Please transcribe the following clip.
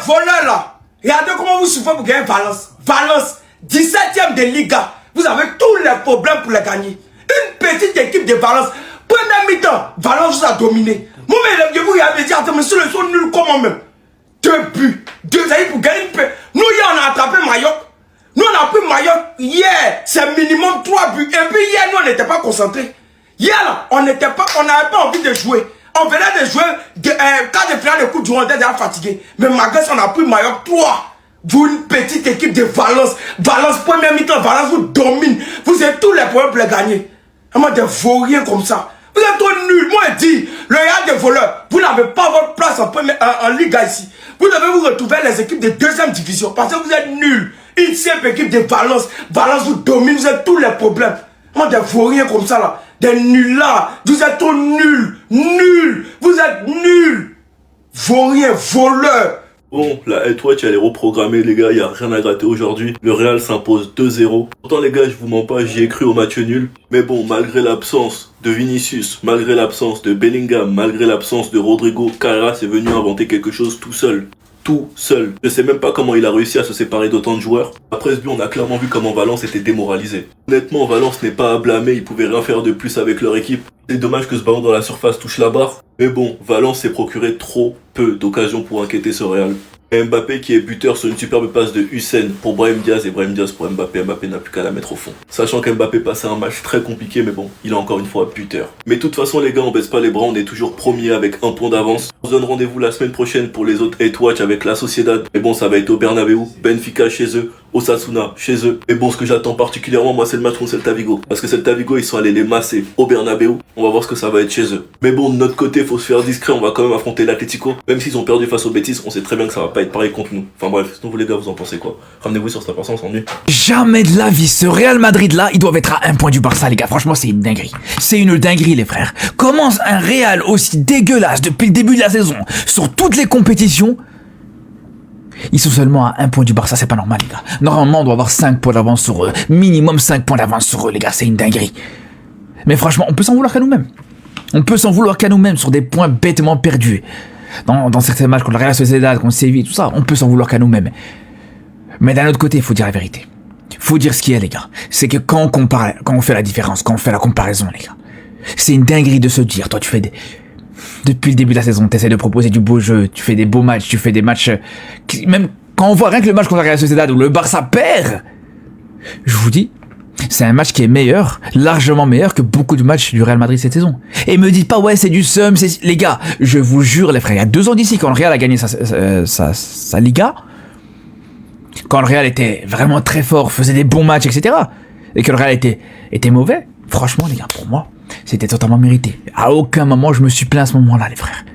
voleurs là, regardez comment vous souffrez pour gagner Valence. Valence, 17e de Liga. Vous avez tous les problèmes pour les gagner. Une petite équipe de Valence. Première mi-temps, Valence vous a dominé. Moi, je vous avez dit, attends, mais ceux sont nuls comment même. 2 buts. 2 années pour gagner une paix. Nous, hier, on a attrapé Mayotte. Nous, on a pris Mayotte. Hier, c'est minimum 3 buts. Et puis, hier, nous, on n'était pas concentrés. Hier, là, on n'avait pas envie de jouer. On venait de jouer quand de finale de Coupe du Monde, on était déjà fatigué. Mais malgré ça, on a pris Mayotte 3. Vous, une petite équipe de Valence. Valence, première mi-temps, Valence vous domine. Vous avez tous les problèmes pour les gagner. Vraiment des vauriens comme ça. Vous êtes trop nuls. Moi, je dis, le Real des voleurs, vous n'avez pas votre place en Liga ici. Vous devez vous retrouver les équipes de 2e division parce que vous êtes nuls. Une simple équipe de Valence. Valence vous domine, vous avez tous les problèmes. Vraiment des vauriens comme ça là. Des nuls là. Vous êtes trop nuls. Nuls. Vous êtes nuls. Vauriens, voleurs. Bon, la Head Watch elle est reprogrammée les gars, y a rien à gratter aujourd'hui. Le Real s'impose 2-0. Pourtant les gars, je vous mens pas, j'y ai cru au match nul. Mais bon, malgré l'absence de Vinicius, malgré l'absence de Bellingham, malgré l'absence de Rodrigo, Carras est venu inventer quelque chose tout seul. Tout seul. Je sais même pas comment il a réussi à se séparer d'autant de joueurs. Après ce but, on a clairement vu comment Valence était démoralisé. Honnêtement, Valence n'est pas à blâmer, ils pouvaient rien faire de plus avec leur équipe. C'est dommage que ce ballon dans la surface touche la barre. Mais bon, Valence s'est procuré trop peu d'occasions pour inquiéter ce Real. Et Mbappé qui est buteur sur une superbe passe de Hussein pour Brahim Diaz et Brahim Diaz pour Mbappé. Mbappé n'a plus qu'à la mettre au fond. Sachant qu'Mbappé passait un match très compliqué, mais bon, il est encore une fois buteur. Mais de toute façon les gars, on baisse pas les bras, on est toujours premier avec 1 point d'avance. On se donne rendez-vous la semaine prochaine pour les autres Head Watch avec la Sociedad. Mais bon, ça va être au Bernabeu, Benfica chez eux, Osasuna chez eux. Mais bon, ce que j'attends particulièrement, moi, c'est le match contre Celta Vigo. Parce que Celta Vigo, ils sont allés les masser au Bernabeu. On va voir ce que ça va être chez eux. Mais bon, de notre côté, faut se faire discret, on va quand même affronter l'Atlético. Même s'ils ont perdu face aux Betis, on sait très bien que ça va pas être pareil contre nous. Enfin bref, sinon vous les gars, vous en pensez quoi? Ramenez-vous sur cette personne, on s'ennuie. Jamais de la vie, ce Real Madrid là, ils doivent être à 1 point du Barça les gars, franchement c'est une dinguerie. C'est une dinguerie les frères. Comment un Real aussi dégueulasse depuis le début de la saison, sur toutes les compétitions, ils sont seulement à 1 point du Barça, c'est pas normal les gars. Normalement on doit avoir 5 points d'avance sur eux, minimum 5 points d'avance sur eux les gars, c'est une dinguerie. Mais franchement, on peut s'en vouloir qu'à nous-mêmes. On peut s'en vouloir qu'à nous-mêmes sur des points bêtement perdus. Dans certains matchs contre la Real Sociedad, contre Séville, tout ça, on peut s'en vouloir qu'à nous-mêmes. Mais d'un autre côté, il faut dire la vérité. Il faut dire ce qu'il y a, les gars. C'est que quand on compare, quand on fait la différence, quand on fait la comparaison, les gars, c'est une dinguerie de se dire, toi, tu fais des... Depuis le début de la saison, tu essaies de proposer du beau jeu, tu fais des beaux matchs, tu fais des matchs... Même quand on voit rien que le match contre la Real Sociedad où le Barça perd, je vous dis, c'est un match qui est meilleur, largement meilleur que beaucoup de matchs du Real Madrid cette saison. Et me dites pas, ouais, c'est du seum, c'est... Les gars, je vous jure, les frères, il y a 2 ans d'ici, quand le Real a gagné sa Liga, quand le Real était vraiment très fort, faisait des bons matchs, etc., et que le Real était mauvais, franchement, les gars, pour moi, c'était totalement mérité. À aucun moment, je me suis plaint à ce moment-là, les frères.